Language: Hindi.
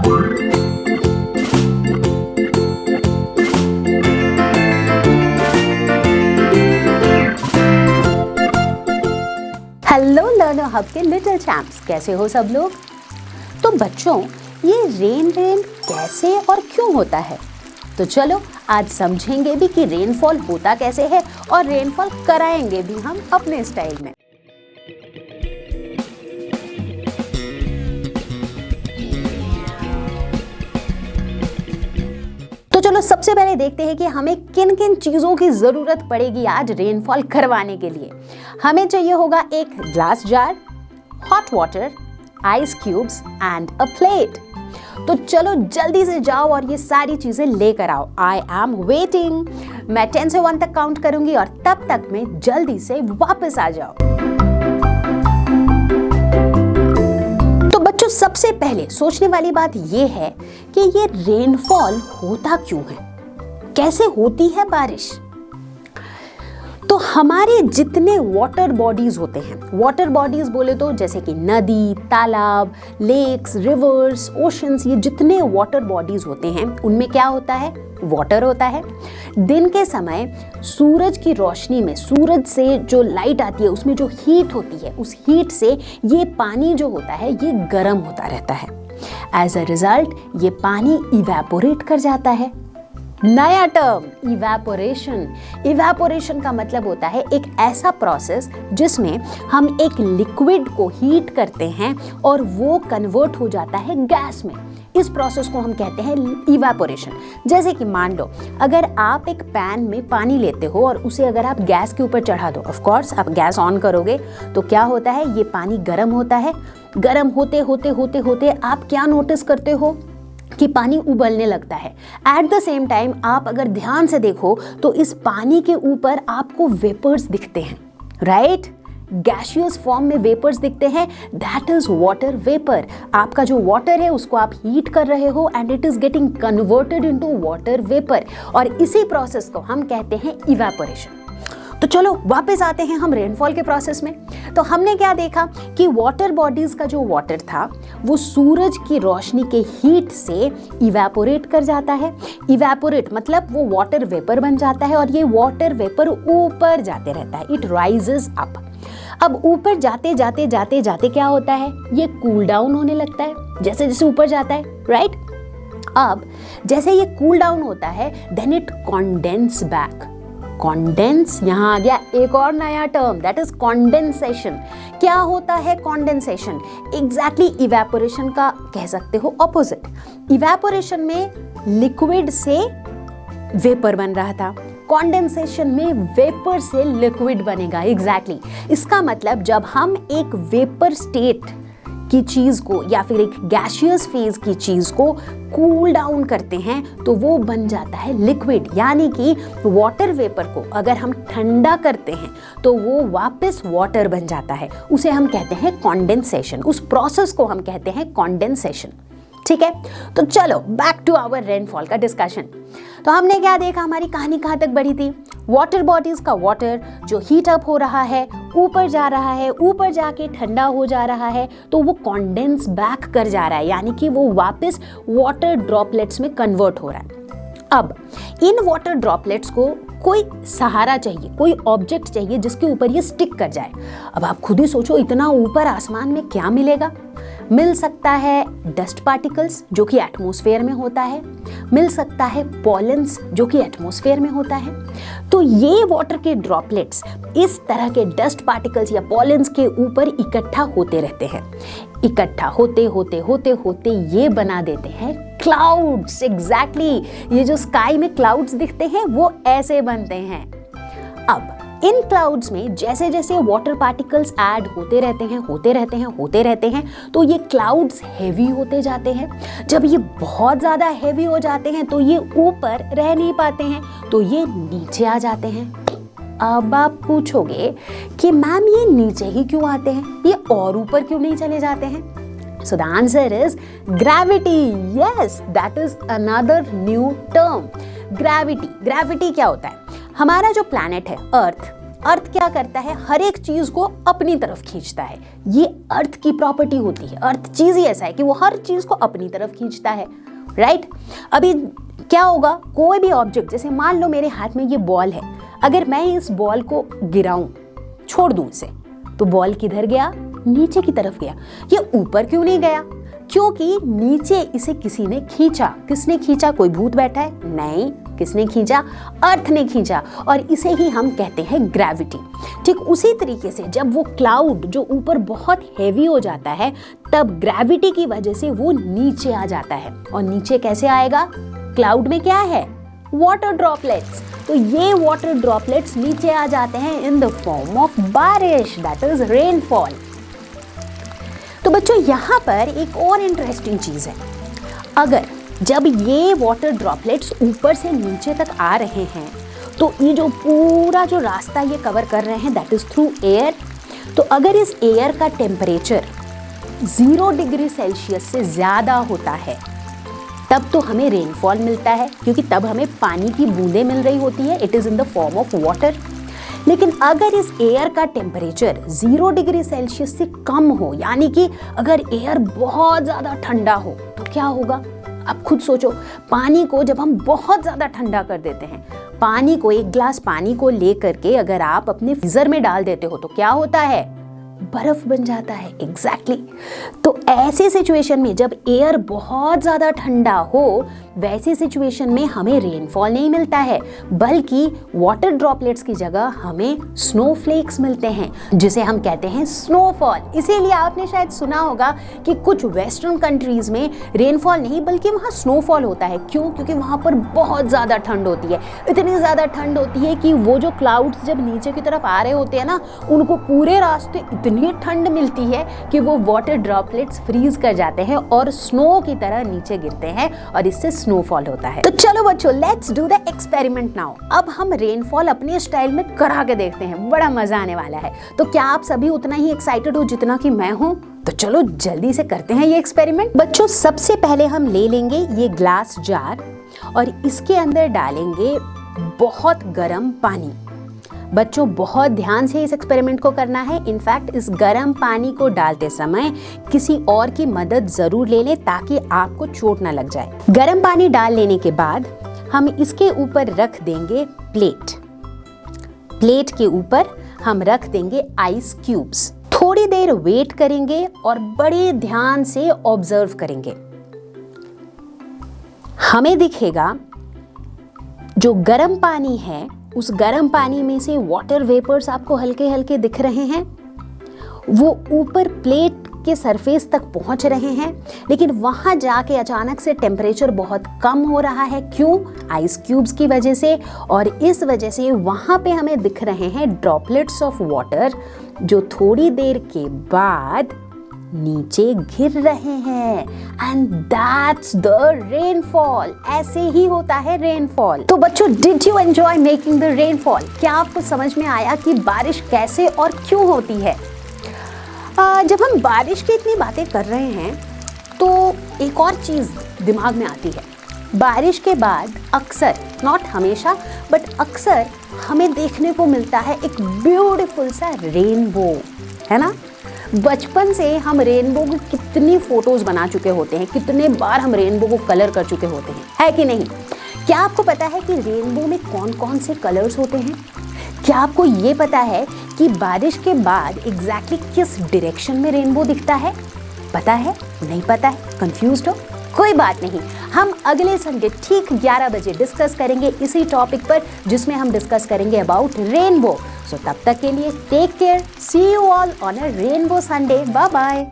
हेलो लर्नर हब के लिटिल चैम्प्स, कैसे हो सब लोग। तो बच्चों, ये रेन कैसे और क्यों होता है, तो चलो आज समझेंगे भी कि रेनफॉल होता कैसे है और रेनफॉल कराएंगे भी हम अपने स्टाइल में। तो चलो सबसे पहले देखते हैं कि हमें किन किन चीजों की जरूरत पड़ेगी आज रेनफॉल करवाने के लिए। हमें चाहिए होगा एक glass jar, hot water, ice cubes and a plate. तो चलो जल्दी से जाओ और ये सारी चीजें लेकर आओ। I am waiting. मैं 10 से 1 तक काउंट करूंगी और तब तक में जल्दी से वापस आ जाओ। तो बच्चों, सबसे पहले सोचने वाली बात ये है कि ये रेनफॉल होता क्यों है, कैसे होती है बारिश। तो हमारे जितने वाटर बॉडीज होते हैं, वाटर बॉडीज बोले तो जैसे कि नदी, तालाब, लेक्स, रिवर्स, ओशंस, ये जितने वाटर बॉडीज होते हैं उनमें क्या होता है, वाटर होता है। दिन के समय सूरज की रोशनी में, सूरज से जो लाइट आती है उसमें जो हीट होती है, उस हीट से ये पानी जो होता है ये गर्म होता रहता है। एज अ रिजल्ट ये पानी इवेपोरेट कर जाता है। नया टर्म इवेपोरेशन। इवेपोरेशन का मतलब होता है एक ऐसा प्रोसेस जिसमें हम एक लिक्विड को हीट करते हैं और वो कन्वर्ट हो जाता है गैस में। इस प्रोसेस को हम कहते हैं इवेपोरेशन। जैसे कि मान लो अगर आप एक पैन में पानी लेते हो और उसे अगर आप गैस के ऊपर चढ़ा दो, ऑफ कोर्स आप गैस ऑन करोगे तो क्या होता है, ये पानी गर्म होता है। गर्म होते होते होते होते आप क्या नोटिस करते हो कि पानी उबलने लगता है। एट द सेम टाइम आप अगर ध्यान से देखो तो इस पानी के ऊपर आपको वेपर्स दिखते हैं, राइट। गैसियस फॉर्म में वेपर्स दिखते हैं, दैट इज वाटर वेपर। आपका जो वाटर है उसको आप हीट कर रहे हो and it is getting converted into water vapour, और इसी प्रोसेस को हम कहते हैं इवेपोरेशन। तो चलो वापस आते हैं हम रेनफॉल के प्रोसेस में। तो हमने क्या देखा कि वाटर बॉडीज का जो वाटर था वो सूरज की रोशनी के हीट से इवेपोरेट कर जाता है। इवेपोरेट मतलब वो वाटर वेपर बन जाता है और ये वाटर वेपर ऊपर जाते रहता है, इट राइजेस अप। अब ऊपर जाते जाते जाते जाते क्या होता है, ये कूल डाउन होने लगता है जैसे जैसे ऊपर जाता है, राइट। अब जैसे ये कूल डाउन होता है then it condense back. Condense, यहाँ आ गया एक और नया टर्म, दैट इज कॉन्डेंसेशन। क्या होता है कॉन्डेंसेशन? एग्जैक्टली इवेपोरेशन का कह सकते हो ऑपोजिट। इवेपोरेशन में लिक्विड से वेपर बन रहा था, कॉन्डेंसेशन में वेपर से लिक्विड बनेगा। एग्जैक्टली इसका मतलब जब हम एक वेपर स्टेट की चीज को या फिर एक गैसियस फेज की चीज को कूल डाउन करते हैं तो वो बन जाता है लिक्विड। यानी कि वाटर वेपर को अगर हम ठंडा करते हैं तो वो वापस वाटर बन जाता है, उसे हम कहते हैं कॉन्डेंसेशन। उस प्रोसेस को हम कहते हैं कॉन्डेंसेशन, ठीक है। तो चलो बैक टू आवर रेनफॉल का डिस्कशन। तो हमने क्या देखा, हमारी कहानी कहाँ तक बढ़ी थी, वाटर बॉडीज का वाटर जो हीट अप हो रहा है, ऊपर जा रहा है, ऊपर जाके ठंडा हो जा रहा है तो वो कॉन्डेंस बैक कर जा रहा है, यानी कि वो वापस वाटर ड्रॉपलेट्स में कन्वर्ट हो रहा है। अब इन वाटर ड्रॉपलेट्स को कोई सहारा चाहिए, कोई ऑब्जेक्ट चाहिए जिसके ऊपर ये स्टिक कर जाए। अब आप खुद ही सोचो, इतना ऊपर आसमान में क्या मिलेगा। मिल सकता है डस्ट पार्टिकल्स जो कि एटमॉस्फेयर में होता है, मिल सकता है पॉलेंस जो कि एटमॉस्फेयर में होता है। तो ये वाटर के ड्रॉपलेट्स इस तरह के डस्ट पार्टिकल्स या पॉलेंस के ऊपर इकट्ठा होते रहते हैं। इकट्ठा होते होते होते होते ये बना देते हैं क्लाउड्स। एग्जैक्टली ये जो स्काई में क्लाउड्स दिखते हैं वो ऐसे बनते हैं। अब इन क्लाउड्स में जैसे जैसे वाटर पार्टिकल्स ऐड होते रहते हैं होते रहते हैं होते रहते हैं तो ये क्लाउड्स हेवी होते जाते हैं। जब ये बहुत ज़्यादा हेवी हो जाते हैं तो ये ऊपर रह नहीं पाते हैं, तो ये नीचे आ जाते हैं। अब आप पूछोगे कि मैम ये नीचे ही क्यों आते हैं, ये और ऊपर क्यों नहीं चले जाते हैं? So the answer is gravity. Yes, that is another new term. Gravity. Gravity क्या होता है? हमारा जो प्लैनेट है अर्थ, अर्थ क्या करता है, हर एक चीज को अपनी तरफ खींचता है। ये अर्थ की प्रॉपर्टी होती है। अर्थ चीज ही ऐसा है कि वो हर चीज को अपनी तरफ खींचता है, राइट। अभी क्या होगा, कोई भी ऑब्जेक्ट, जैसे मान लो मेरे हाथ में ये बॉल है, अगर मैं इस बॉल को गिराऊं, छोड़ दूं इसे, तो बॉल किधर गया, नीचे की तरफ गया। ये ऊपर क्यों नहीं गया, क्योंकि नीचे इसे किसी ने खींचा। किसने खींचा, कोई भूत बैठा है, नहीं, किसने खींचा, अर्थ ने खींचा, और इसे ही हम कहते हैं ग्रेविटी। ठीक उसी तरीके से जब वो क्लाउड जो ऊपर बहुत हैवी हो जाता है, तब ग्रेविटी की वजह से वो नीचे आ जाता है। और नीचे कैसे आएगा, क्लाउड में क्या है, वाटर ड्रॉपलेट्स। तो ये वाटर ड्रॉपलेट्स नीचे आ जाते हैं इन द फॉर्म ऑफ बारिश, दैट इज रेनफॉल। तो बच्चों यहाँ पर एक और इंटरेस्टिंग चीज है, अगर जब ये वाटर ड्रॉपलेट्स ऊपर से नीचे तक आ रहे हैं, तो ये जो पूरा जो रास्ता ये कवर कर रहे हैं, दैट इज थ्रू एयर। तो अगर इस एयर का टेम्परेचर 0 डिग्री सेल्सियस से ज़्यादा होता है, तब तो हमें रेनफॉल मिलता है, क्योंकि तब हमें पानी की बूंदें मिल रही होती है, it is in the form of water. लेकिन अगर इस एयर का टेम्परेचर 0 डिग्री सेल्सियस से कम हो, यानी कि अगर एयर बहुत ज़्यादा ठंडा हो, तो क्या होगा, अब खुद सोचो। पानी को जब हम बहुत ज़्यादा ठंडा कर देते हैं, पानी को, एक ग्लास पानी को ले करके अगर आप अपने फ्रीजर में डाल देते हो, तो क्या होता है, बर्फ बन जाता है। एग्जैक्टली। तो ऐसे सिचुएशन में जब एयर बहुत ज़्यादा ठंडा हो, वैसे सिचुएशन में हमें रेनफॉल नहीं मिलता है, बल्कि वाटर ड्रॉपलेट्स की जगह हमें स्नोफ्लेक्स मिलते हैं, जिसे हम कहते हैं स्नोफॉल। इसीलिए आपने शायद सुना होगा कि कुछ वेस्टर्न कंट्रीज में रेनफॉल नहीं बल्कि वहाँ स्नोफॉल होता है। क्यों, क्योंकि वहाँ पर बहुत ज़्यादा ठंड होती है। इतनी ज़्यादा ठंड होती है कि वो जो क्लाउड्स जब नीचे की तरफ आ रहे होते हैं ना, उनको पूरे रास्ते इतनी ठंड मिलती है कि वो वाटर ड्रॉपलेट्स फ्रीज कर जाते हैं और स्नो की तरह नीचे गिरते हैं, और इससे स्नोफॉल होता है। तो चलो बच्चों, let's do the experiment now. अब हम रेनफॉल अपने स्टाइल में करा के देखते हैं, बड़ा मजा आने वाला है। तो क्या आप सभी उतना ही एक्साइटेड हो जितना कि मैं हूँ? तो चलो जल्दी से करते हैं ये एक्सपेरिमेंट। बच्चों, सबसे पहले हम ले लेंगे ये ग्लास जार और इसके अंदर डालेंगे बहुत गर्म पानी। बच्चों, बहुत ध्यान से इस एक्सपेरिमेंट को करना है। इनफैक्ट इस गर्म पानी को डालते समय किसी और की मदद ज़रूर ले लें, ताकि आपको चोट ना लग जाए। गर्म पानी डाल लेने के बाद हम इसके ऊपर रख देंगे प्लेट। प्लेट के ऊपर हम रख देंगे आइस क्यूब्स। थोड़ी देर वेट करेंगे और बड़े ध्यान से ऑब्जर्व करेंगे। हमें दिखेगा जो गर्म पानी है, उस गर्म पानी में से वाटर वेपर्स आपको हल्के हल्के दिख रहे हैं, वो ऊपर प्लेट के सरफेस तक पहुंच रहे हैं। लेकिन वहां जाके अचानक से टेम्परेचर बहुत कम हो रहा है। क्यों? आइस क्यूब्स की वजह से। और इस वजह से वहां पे हमें दिख रहे हैं ड्रॉपलेट्स ऑफ वाटर, जो थोड़ी देर के बाद नीचे गिर रहे हैं। And that's the rainfall. ऐसे ही होता है रेनफॉल। तो बच्चों, did you enjoy making the rainfall? क्या आपको समझ में आया कि बारिश कैसे और क्यों होती है? जब हम बारिश की इतनी बातें कर रहे हैं, तो एक और चीज़ दिमाग में आती है। बारिश के बाद अक्सर, नॉट हमेशा, बट अक्सर हमें देखने को मिलता है एक ब्यूटीफुल सा रेनबो, है ना? बचपन से हम रेनबो की कितनी फोटोज बना चुके होते हैं, कितने बार हम रेनबो को कलर कर चुके होते हैं, है कि नहीं? क्या आपको पता है कि रेनबो में कौन कौन से कलर्स होते हैं? क्या आपको ये पता है कि बारिश के बाद एग्जैक्टली किस डायरेक्शन में रेनबो दिखता है? पता है? नहीं पता है? कंफ्यूज्ड हो? कोई बात नहीं, हम अगले संडे ठीक 11 बजे डिस्कस करेंगे इसी टॉपिक पर, जिसमें हम डिस्कस करेंगे अबाउट रेनबो। सो तब तक के लिए take care, see you all on a rainbow Sunday, bye bye.